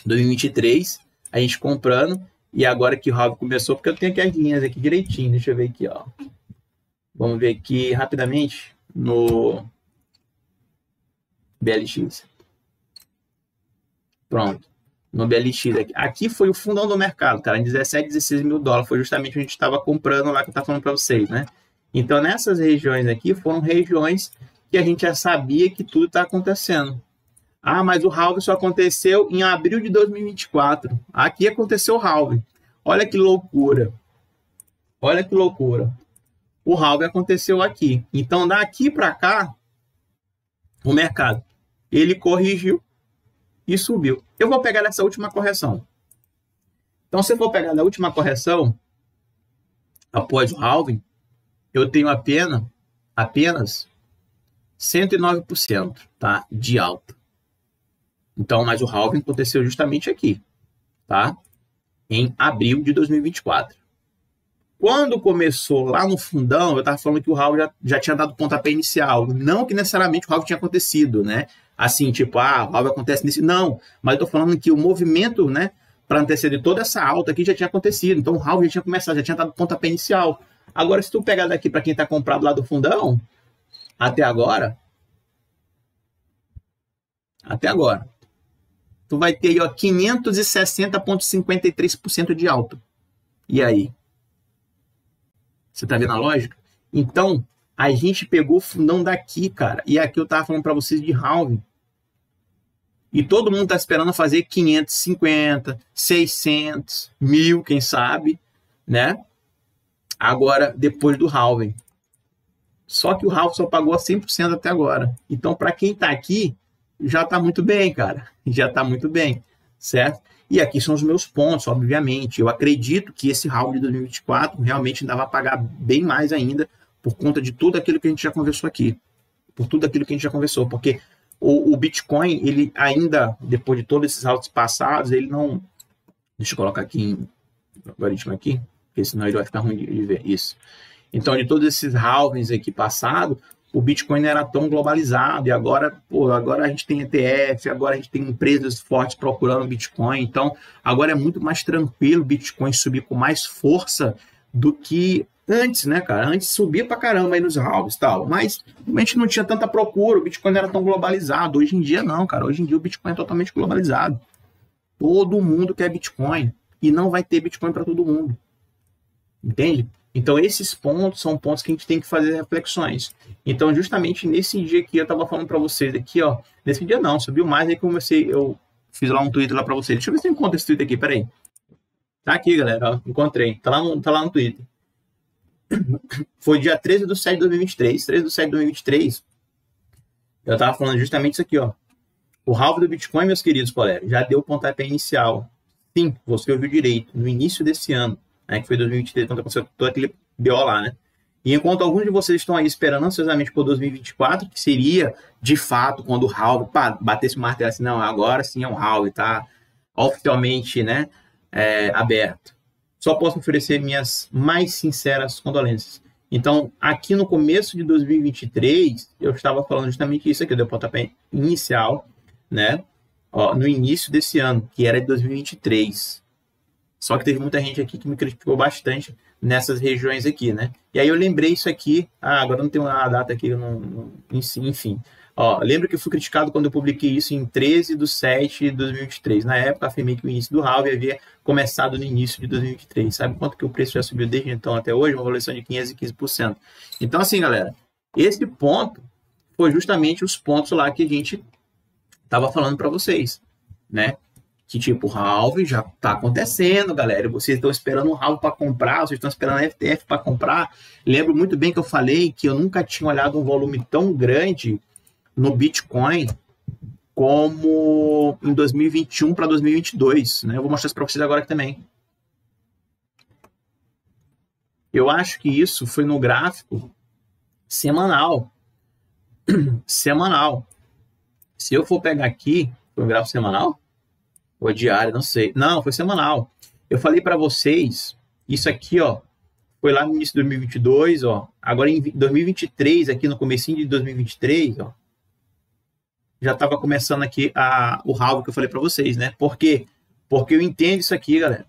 2023, a gente comprando. E agora que o halving começou, porque eu tenho aqui as linhas aqui direitinho. Deixa eu ver aqui, ó. Vamos ver aqui rapidamente no BLX. Pronto. No BLX aqui. Aqui foi o fundão do mercado, cara, em 17, 16 mil dólares. Foi justamente onde a gente estava comprando lá que eu estava falando para vocês, né? Então, nessas regiões aqui, foram regiões que a gente já sabia que tudo está acontecendo. Ah, mas o halving só aconteceu em abril de 2024. Aqui aconteceu o halving. Olha que loucura. Olha que loucura. O halving aconteceu aqui. Então, daqui para cá, o mercado, ele corrigiu e subiu. Eu vou pegar essa última correção. Então, se eu for pegar a última correção, após o halving, eu tenho apenas 109%, tá, de alta. Então, mas o halving aconteceu justamente aqui, tá? Em abril de 2024. Quando começou lá no fundão, eu estava falando que o halving já tinha dado pontapé inicial. Não que necessariamente o halving tinha acontecido, né? Assim, tipo, o halving acontece nesse... Não, mas eu tô falando que o movimento, né, para anteceder toda essa alta aqui já tinha acontecido. Então o halving já tinha começado, já tinha dado pontapé inicial. Agora, se tu pegar daqui para quem está comprado lá do fundão, até agora, tu vai ter aí, ó, 560,53% de alta. E aí? Você tá vendo a lógica? Então, a gente pegou o fundão daqui, cara. E aqui eu tava falando para vocês de halving. E todo mundo tá esperando fazer 550, 600, 1.000, quem sabe, né? Agora, depois do halving. Só que o halving só pagou 100% até agora. Então, para quem tá aqui, já tá muito bem, cara. Já tá muito bem, certo? E aqui são os meus pontos, obviamente. Eu acredito que esse halving de 2024 realmente ainda vai pagar bem mais ainda por conta de tudo aquilo que a gente já conversou aqui. Por tudo aquilo que a gente já conversou. Porque o Bitcoin, ele ainda, depois de todos esses altos passados, ele não... Deixa eu colocar aqui em algoritmo aqui, porque senão ele vai ficar ruim de ver isso. Então, de todos esses halvings aqui passados, o Bitcoin não era tão globalizado, e agora, agora a gente tem ETF, agora a gente tem empresas fortes procurando Bitcoin, então agora é muito mais tranquilo o Bitcoin subir com mais força do que antes, né, cara? Antes subia pra caramba aí nos halvings e tal, mas a gente não tinha tanta procura, o Bitcoin não era tão globalizado. Hoje em dia não, cara, hoje em dia o Bitcoin é totalmente globalizado. Todo mundo quer Bitcoin, e não vai ter Bitcoin para todo mundo, entende? Então, esses pontos são pontos que a gente tem que fazer reflexões. Então, justamente nesse dia que eu estava falando para vocês aqui, ó, nesse dia não, subiu mais, aí eu fiz lá um tweet lá para vocês. Deixa eu ver se eu encontro esse tweet aqui, peraí. Tá aqui, galera, ó, encontrei, tá lá no Twitter. Foi dia 13 de 7 de 2023, 13 de 7 de 2023, eu estava falando justamente isso aqui, ó. O halving do Bitcoin, meus queridos colegas, já deu o pontapé inicial. Sim, você ouviu direito, no início desse ano. Né, que foi 2023, quando aconteceu todo aquele BO lá, né? E enquanto alguns de vocês estão aí esperando ansiosamente por 2024, que seria, de fato, quando o halving batesse o martelo assim, não, agora sim é um halving, tá oficialmente, né, aberto. Só posso oferecer minhas mais sinceras condolências. Então, aqui no começo de 2023, eu estava falando justamente isso aqui, deu pontapé inicial, né, ó, no início desse ano, que era de 2023. Só que teve muita gente aqui que me criticou bastante nessas regiões aqui, né? E aí eu lembrei isso aqui. Agora não tenho a data aqui, enfim. Ó, lembro que eu fui criticado quando eu publiquei isso em 13 de 7 de 2023. Na época, afirmei que o início do halving havia começado no início de 2023. Sabe quanto que o preço já subiu desde então até hoje? Uma valorização de 515%. Então, assim, galera, esse ponto foi justamente os pontos lá que a gente estava falando para vocês, né? Que tipo, o halving já está acontecendo, galera. Vocês estão esperando um halving para comprar, vocês estão esperando a FTF para comprar. Lembro muito bem que eu falei que eu nunca tinha olhado um volume tão grande no Bitcoin como em 2021 para 2022. Né? Eu vou mostrar isso para vocês agora aqui também. Eu acho que isso foi no gráfico semanal. Semanal. Se eu for pegar aqui, foi um gráfico semanal? Ou diário, não sei. Não, foi semanal. Eu falei para vocês, isso aqui, ó, foi lá no início de 2022, ó. Agora em 2023, aqui no comecinho de 2023, ó, já estava começando aqui o halving que eu falei para vocês, né? Por quê? Porque eu entendo isso aqui, galera.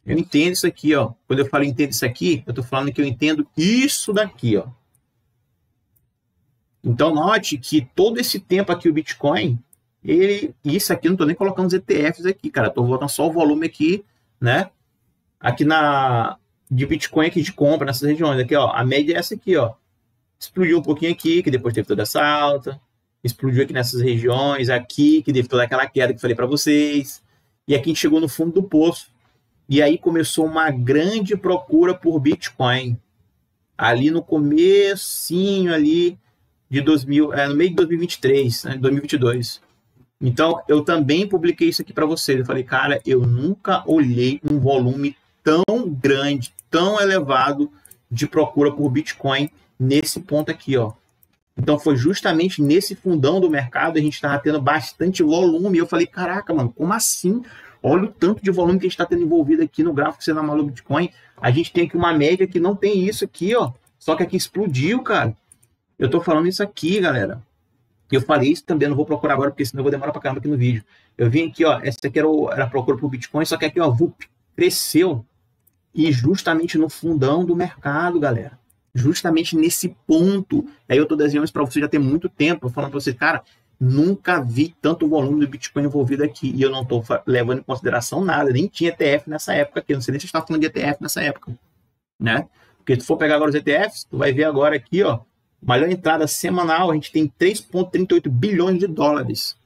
Eu entendo isso aqui, ó. Quando eu falo entendo isso aqui, eu tô falando que eu entendo isso daqui, ó. Então, note que todo esse tempo aqui o Bitcoin, isso aqui, não tô nem colocando os ETFs aqui, cara. Tô botando só o volume aqui, né? Aqui de Bitcoin aqui de compra nessas regiões. Aqui, ó. A média é essa aqui, ó. Explodiu um pouquinho aqui, que depois teve toda essa alta. Explodiu aqui nessas regiões, aqui, que teve toda aquela queda que eu falei para vocês. E aqui a gente chegou no fundo do poço. E aí começou uma grande procura por Bitcoin. Ali no comecinho ali de no meio de 2023, né, 2022. Então, eu também publiquei isso aqui para vocês. Eu falei, cara, eu nunca olhei um volume tão grande, tão elevado de procura por Bitcoin nesse ponto aqui, ó. Então, foi justamente nesse fundão do mercado a gente estava tendo bastante volume. E eu falei, caraca, mano, como assim? Olha o tanto de volume que a gente está tendo envolvido aqui no gráfico semanal do Bitcoin. A gente tem aqui uma média que não tem isso aqui, ó. Só que aqui explodiu, cara. Eu tô falando isso aqui, galera. Eu falei isso também, não vou procurar agora, porque senão eu vou demorar pra caramba aqui no vídeo. Eu vim aqui, ó, essa aqui era a procura por Bitcoin, só que aqui, ó, VUP, cresceu. E justamente no fundão do mercado, galera. Justamente nesse ponto. Aí eu tô desenhando isso pra você já tem muito tempo. Eu falando pra você, cara, nunca vi tanto volume do Bitcoin envolvido aqui. E eu não tô levando em consideração nada. Nem tinha ETF nessa época aqui. Eu não sei nem se a gente tá falando de ETF nessa época. Né? Porque se tu for pegar agora os ETFs, tu vai ver agora aqui, ó, maior entrada semanal, a gente tem 3,38 bilhões de dólares.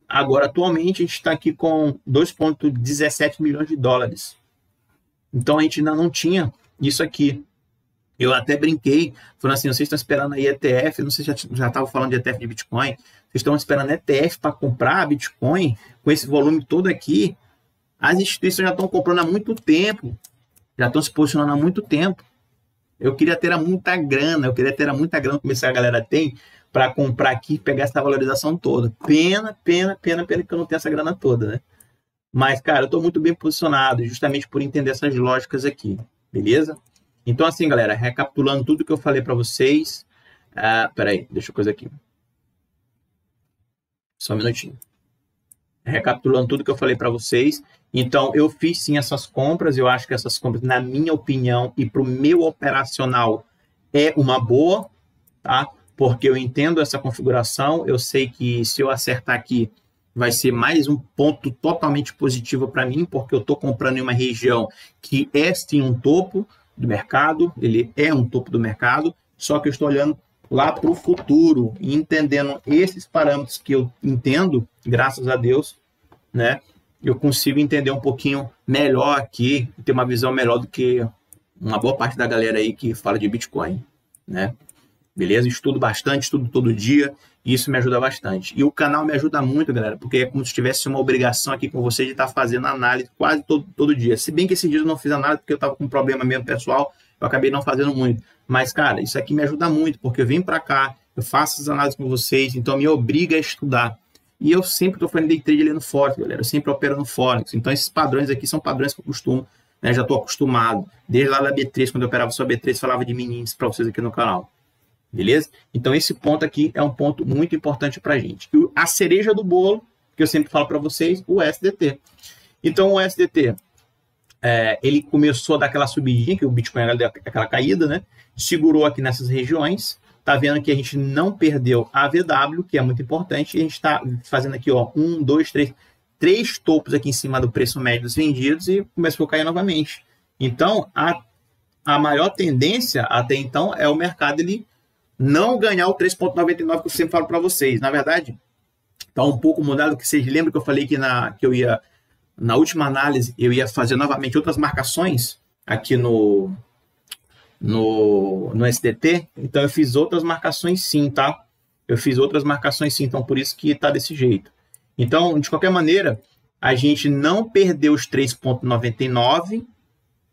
Agora, atualmente, a gente está aqui com 2,17 milhões de dólares. Então, a gente ainda não tinha isso aqui. Eu até brinquei, falando assim, vocês estão esperando aí ETF, não sei se já estava falando de ETF de Bitcoin, vocês estão esperando ETF para comprar Bitcoin com esse volume todo aqui. As instituições já estão comprando há muito tempo, já estão se posicionando há muito tempo. Eu queria ter muita grana, como essa galera tem, para comprar aqui e pegar essa valorização toda. Pena que eu não tenho essa grana toda, né? Mas, cara, eu estou muito bem posicionado, justamente por entender essas lógicas aqui, beleza? Então, assim, galera, recapitulando tudo que eu falei para vocês. Peraí, deixa eu coisa aqui. Só um minutinho. Recapitulando tudo que eu falei para vocês. Então, eu fiz sim essas compras. Eu acho que essas compras, na minha opinião, e para o meu operacional, é uma boa, tá? Porque eu entendo essa configuração. Eu sei que se eu acertar aqui, vai ser mais um ponto totalmente positivo para mim, porque eu estou comprando em uma região que é sim um topo do mercado. Ele é um topo do mercado, só que eu estou olhando lá para o futuro e entendendo esses parâmetros que eu entendo, graças a Deus, né? Eu consigo entender um pouquinho melhor aqui, ter uma visão melhor do que uma boa parte da galera aí que fala de Bitcoin, né? Beleza? Estudo bastante, estudo todo dia, e isso me ajuda bastante. E o canal me ajuda muito, galera, porque é como se tivesse uma obrigação aqui com vocês de estar fazendo análise quase todo dia. Se bem que esse dia eu não fiz análise porque eu estava com um problema mesmo pessoal, eu acabei não fazendo muito. Mas, cara, isso aqui me ajuda muito, porque eu venho para cá, eu faço as análises com vocês, então me obriga a estudar. E eu sempre estou fazendo day trade ali no Forex, galera. Eu sempre opero no Forex. Então, esses padrões aqui são padrões que eu costumo, né? Já estou acostumado. Desde lá da B3, quando eu operava só B3, falava de mini índice para vocês aqui no canal. Beleza? Então, esse ponto aqui é um ponto muito importante para a gente. E a cereja do bolo, que eu sempre falo para vocês, o SDT. Então, o SDT, ele começou a dar aquela subidinha, que o Bitcoin deu aquela caída, né? Segurou aqui nessas regiões. Tá vendo que a gente não perdeu a VW, que é muito importante. E a gente está fazendo aqui, ó, 1, 2, 3 topos aqui em cima do preço médio dos vendidos e começou a cair novamente. Então, a maior tendência até então é o mercado ele não ganhar o 3,99 que eu sempre falo para vocês. Na verdade, tá um pouco mudado, que vocês lembram que eu falei que na última análise eu ia fazer novamente outras marcações aqui no SDT, então eu fiz outras marcações sim, tá? Eu fiz outras marcações sim, então por isso que tá desse jeito. Então, de qualquer maneira, a gente não perdeu os 3,99,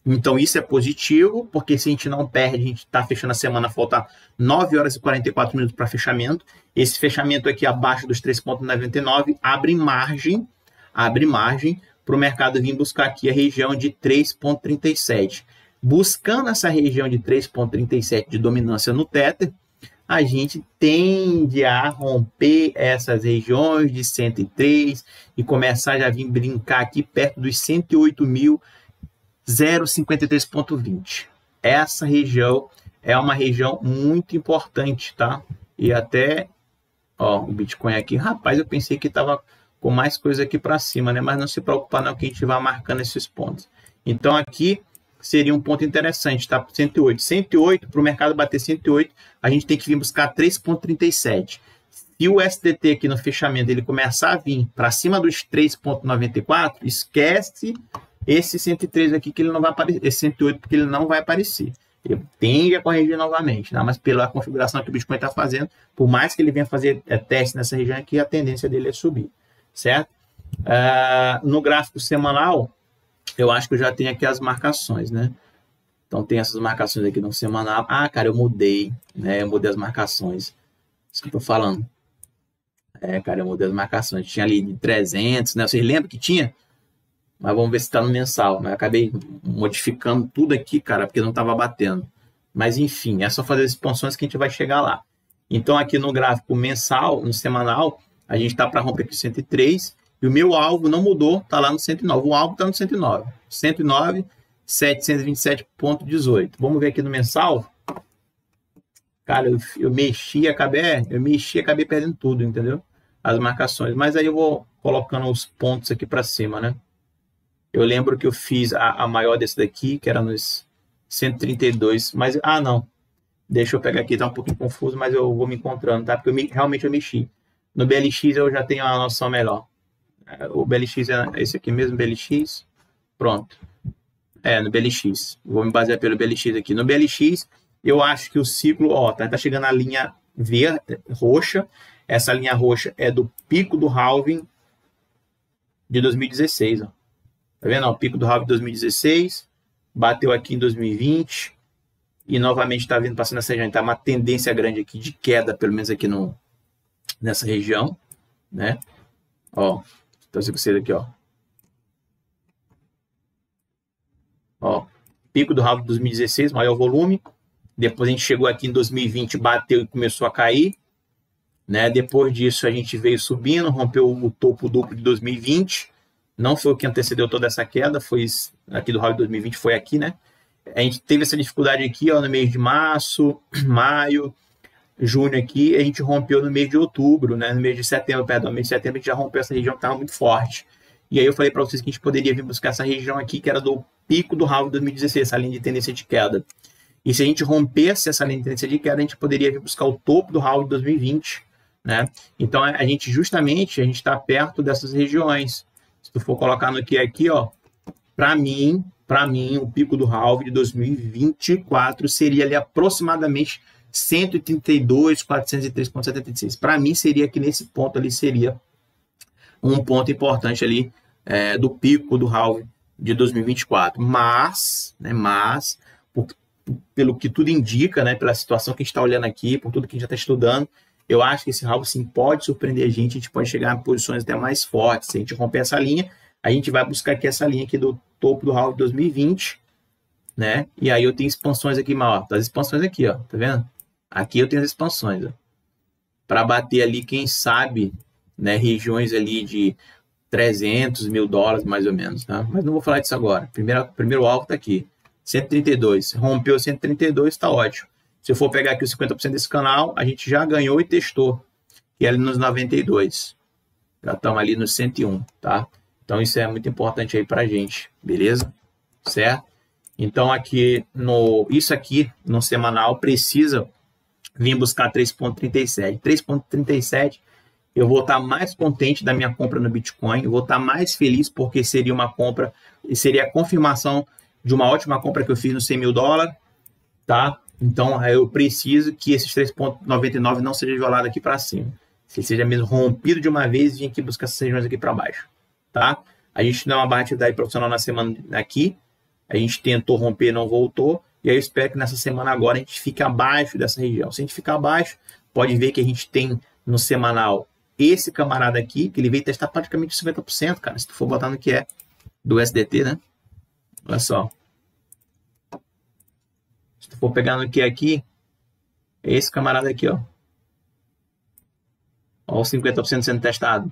então isso é positivo, porque se a gente não perde, a gente tá fechando a semana, falta 9 horas e 44 minutos para fechamento. Esse fechamento aqui abaixo dos 3,99 abre margem para o mercado vir buscar aqui a região de 3,37. Buscando essa região de 3,37 de dominância no Tether, a gente tende a romper essas regiões de 103 e começar a já vir brincar aqui perto dos 108.053,20. Essa região é uma região muito importante, tá? E até, ó, o Bitcoin aqui, rapaz, eu pensei que estava com mais coisa aqui para cima, né? Mas não se preocupa não que a gente vai marcando esses pontos. Então aqui seria um ponto interessante, tá? 108. 108, para o mercado bater 108, a gente tem que vir buscar 3,37. Se o SDT aqui no fechamento ele começar a vir para cima dos 3,94, esquece esse 103 aqui que ele não vai aparecer, esse 108 porque ele não vai aparecer. Ele tende a corrigir novamente, né? Mas pela configuração que o Bitcoin está fazendo, por mais que ele venha fazer teste nessa região aqui, a tendência dele é subir, certo? No gráfico semanal, eu acho que eu já tenho aqui as marcações, né? Então tem essas marcações aqui no semanal. Ah, cara, eu mudei, né? Eu mudei as marcações. Isso que eu tô falando. Cara, eu mudei as marcações. Tinha ali de 300, né? Vocês lembram que tinha? Mas vamos ver se tá no mensal. Mas eu acabei modificando tudo aqui, cara, porque não tava batendo. Mas enfim, é só fazer as expansões que a gente vai chegar lá. Então aqui no gráfico mensal, no semanal, a gente tá para romper aqui 103. E o meu alvo não mudou, tá lá no 109. O alvo tá no 109. 109, 727,18. Vamos ver aqui no mensal. Cara, eu mexi, acabei perdendo tudo, entendeu? As marcações. Mas aí eu vou colocando os pontos aqui para cima, né? Eu lembro que eu fiz a maior desse daqui, que era nos 132. Mas, não. Deixa eu pegar aqui, tá um pouquinho confuso, mas eu vou me encontrando, tá? Porque realmente eu mexi. No BLX eu já tenho uma noção melhor. O BLX é esse aqui mesmo, BLX. Pronto. No BLX. Vou me basear pelo BLX aqui. No BLX, eu acho que o ciclo, ó, tá chegando a linha verde, roxa. Essa linha roxa é do pico do halving de 2016, ó. Tá vendo? Ó, o pico do halving de 2016. Bateu aqui em 2020. E novamente tá vindo passando essa região. Tá uma tendência grande aqui de queda, pelo menos aqui nessa região, né? Ó. Então, se você aqui, ó. Ó, pico do halving de 2016, maior volume. Depois a gente chegou aqui em 2020, bateu e começou a cair, né? Depois disso a gente veio subindo, rompeu o topo duplo de 2020. Não foi o que antecedeu toda essa queda, foi aqui do halving de 2020, foi aqui, né? A gente teve essa dificuldade aqui, ó, no mês de março, maio, junho aqui, a gente rompeu no mês de outubro, né? No mês de setembro, perdão, no mês de setembro a gente já rompeu essa região que estava muito forte. E aí eu falei para vocês que a gente poderia vir buscar essa região aqui, que era do pico do halving de 2016, essa linha de tendência de queda. E se a gente rompesse essa linha de tendência de queda, a gente poderia vir buscar o topo do halving de 2020, né? Então a gente está perto dessas regiões. Se tu for colocar no que aqui, ó, para mim, o pico do halving de 2024 seria ali aproximadamente 132.403,76. Para mim seria aqui nesse ponto ali, seria um ponto importante ali do pico do halving de 2024. Mas pelo que tudo indica, né, pela situação que a gente está olhando aqui, por tudo que a gente já está estudando, eu acho que esse halving sim pode surpreender a gente pode chegar em posições até mais fortes. Se a gente romper essa linha, a gente vai buscar aqui essa linha aqui do topo do halving de 2020, né? E aí eu tenho expansões aqui, ó, as expansões aqui, ó, tá vendo? Aqui eu tenho as expansões, ó, para bater ali, quem sabe, né, regiões ali de 300 mil dólares, mais ou menos, tá? Mas não vou falar disso agora. Primeiro alvo tá aqui, 132. Rompeu 132, tá ótimo. Se eu for pegar aqui os 50% desse canal, a gente já ganhou e testou, que é ali nos 92. Já estamos ali no 101, tá? Então isso é muito importante aí pra gente, beleza? Certo? Então aqui isso aqui no semanal precisa vir buscar 3,37. 3,37, eu vou estar mais contente da minha compra no Bitcoin, eu vou estar mais feliz porque seria uma compra, seria a confirmação de uma ótima compra que eu fiz no 100 mil dólares, tá? Então eu preciso que esses 3,99 não seja violado aqui para cima. Se seja mesmo rompido de uma vez e vir aqui buscar essas regiões aqui para baixo, tá? A gente deu uma barra de atividade profissional na semana aqui, a gente tentou romper, não voltou, e aí eu espero que nessa semana agora a gente fique abaixo dessa região. Se a gente ficar abaixo, pode ver que a gente tem no semanal esse camarada aqui, que ele veio testar praticamente 50%, cara, se tu for botar no que é do USDT, né? Olha só. Se tu for pegar no que aqui, é esse camarada aqui, ó. Ó, o 50% sendo testado.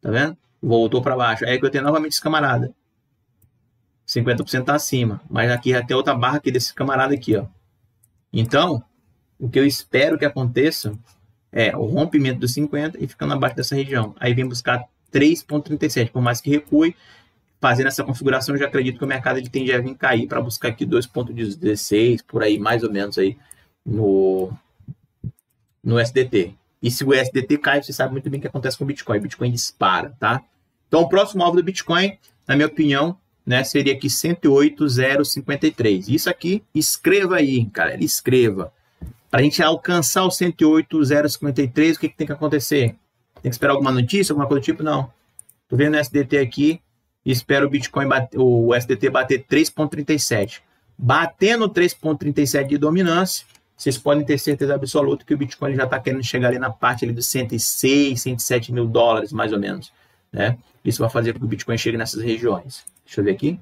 Tá vendo? Voltou para baixo. Aí que eu tenho novamente esse camarada. 50% tá acima. Mas aqui já tem outra barra aqui desse camarada aqui, ó. Então, o que eu espero que aconteça é o rompimento dos 50 e ficando abaixo dessa região. Aí vem buscar 3,37. Por mais que recue, fazendo essa configuração, eu já acredito que o mercado ele tende a vir cair para buscar aqui 2,16, por aí, mais ou menos aí, no SDT. E se o SDT cai, você sabe muito bem o que acontece com o Bitcoin. O Bitcoin dispara, tá? Então, o próximo alvo do Bitcoin, na minha opinião, né, seria aqui 108,053. Isso aqui, escreva aí, galera, escreva. Para a gente alcançar o 108,053, o que tem que acontecer? Tem que esperar alguma notícia, alguma coisa do tipo? Não. Tô vendo o SDT aqui e espero o Bitcoin o SDT bater 3,37. Batendo 3,37 de dominância, vocês podem ter certeza absoluta que o Bitcoin já está querendo chegar ali na parte ali dos 106, 107 mil dólares, mais ou menos, né? Isso vai fazer com que o Bitcoin chegue nessas regiões. Deixa eu ver aqui.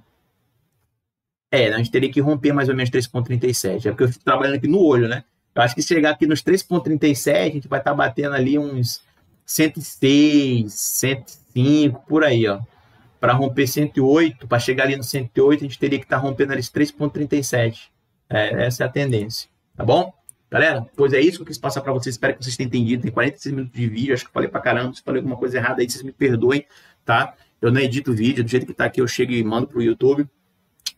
A gente teria que romper mais ou menos 3,37. É porque eu fico trabalhando aqui no olho, né? Eu acho que se chegar aqui nos 3,37, a gente vai estar batendo ali uns 106, 105, por aí, ó. Para romper 108, para chegar ali no 108, a gente teria que estar rompendo ali 3,37. Essa é a tendência. Tá bom? Galera, pois é isso que eu quis passar para vocês. Espero que vocês tenham entendido. Tem 46 minutos de vídeo. Acho que eu falei pra caramba. Se falei alguma coisa errada aí, vocês me perdoem, tá? Eu não edito vídeo. Do jeito que tá aqui, eu chego e mando pro YouTube.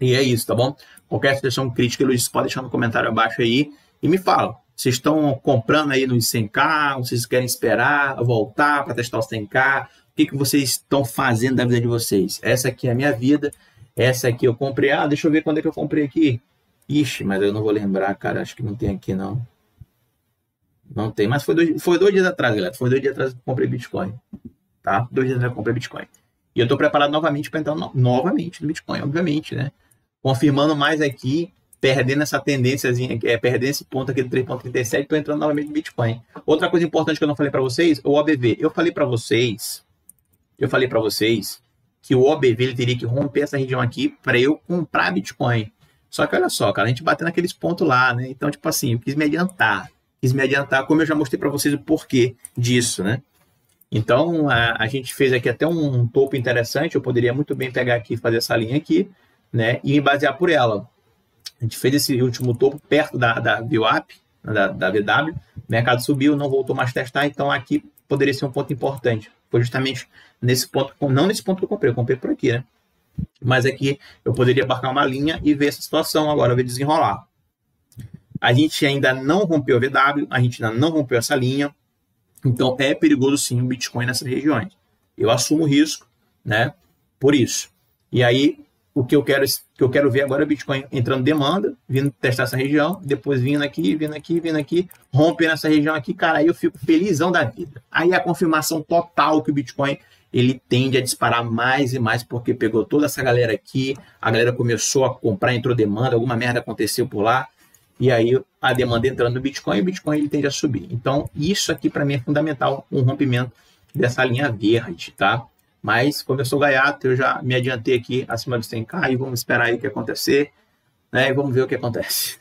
E é isso, tá bom? Qualquer sugestão, crítica, elogio, pode deixar no comentário abaixo aí. E me fala. Vocês estão comprando aí nos 100k? Vocês querem esperar voltar para testar os 100k? O que vocês estão fazendo da vida de vocês? Essa aqui é a minha vida. Essa aqui eu comprei. Deixa eu ver quando é que eu comprei aqui. Ixi, mas eu não vou lembrar, cara. Acho que não tem aqui, não. Não tem. Mas foi 2 dias atrás, galera. Foi 2 dias atrás que eu comprei Bitcoin. Tá? 2 dias atrás que eu comprei Bitcoin. E eu tô preparado novamente para entrar novamente no Bitcoin, obviamente, né? Confirmando mais aqui, perdendo essa tendênciazinha, perdendo esse ponto aqui do 3,37, tô entrando novamente no Bitcoin. Outra coisa importante que eu não falei para vocês, o OBV. Eu falei para vocês que o OBV ele teria que romper essa região aqui para eu comprar Bitcoin. Só que olha só, cara, a gente bateu naqueles pontos lá, né? Então, tipo assim, eu quis me adiantar, como eu já mostrei para vocês o porquê disso, né? Então, a gente fez aqui até um topo interessante, eu poderia muito bem pegar aqui e fazer essa linha aqui, né? E me basear por ela. A gente fez esse último topo perto da VWAP, da VW, o mercado subiu, não voltou mais a testar, então aqui poderia ser um ponto importante. Foi justamente nesse ponto, não nesse ponto que eu comprei por aqui, né? Mas aqui eu poderia marcar uma linha e ver essa situação agora, ver desenrolar. A gente ainda não rompeu a VW, a gente ainda não rompeu essa linha, então é perigoso sim o Bitcoin nessas regiões. Eu assumo o risco, né? Por isso. E aí, o que eu quero ver agora é o Bitcoin entrando demanda, vindo testar essa região, depois vindo aqui, rompendo essa região aqui, cara, aí eu fico felizão da vida. Aí a confirmação total que o Bitcoin ele tende a disparar mais e mais, porque pegou toda essa galera aqui, a galera começou a comprar, entrou demanda, alguma merda aconteceu por lá, e aí a demanda entrando no Bitcoin, e o Bitcoin ele tende a subir. Então, isso aqui para mim é fundamental, um rompimento dessa linha verde, tá? Mas, como eu sou gaiato, eu já me adiantei aqui acima dos 100k e vamos esperar aí o que acontecer, né? E vamos ver o que acontece.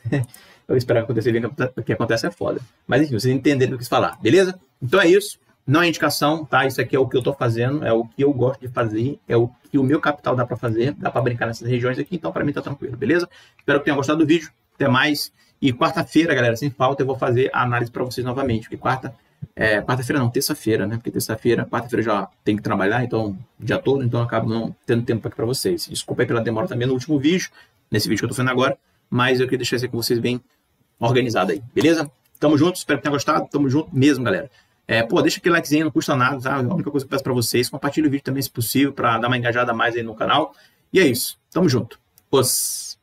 Eu esperar acontecer, o que acontece é foda. Mas, enfim, vocês entenderam o que eu quis falar, beleza? Então é isso. Não é indicação, tá? Isso aqui é o que eu tô fazendo, é o que eu gosto de fazer, é o que o meu capital dá para fazer, dá para brincar nessas regiões aqui, então para mim tá tranquilo, beleza? Espero que tenham gostado do vídeo, até mais. E quarta-feira, galera, sem falta, eu vou fazer a análise para vocês novamente, porque quarta-feira não, terça-feira, né? Porque quarta-feira já tem que trabalhar, então, o dia todo, então eu acabo não tendo tempo aqui para vocês. Desculpa aí pela demora também no último vídeo, nesse vídeo que eu tô fazendo agora, mas eu queria deixar isso aqui com vocês bem organizado aí, beleza? Tamo junto, espero que tenham gostado, tamo junto mesmo, galera. Deixa aquele likezinho, não custa nada, tá? A única coisa que eu peço pra vocês, compartilhe o vídeo também, se possível, pra dar uma engajada a mais aí no canal. E é isso, tamo junto. Os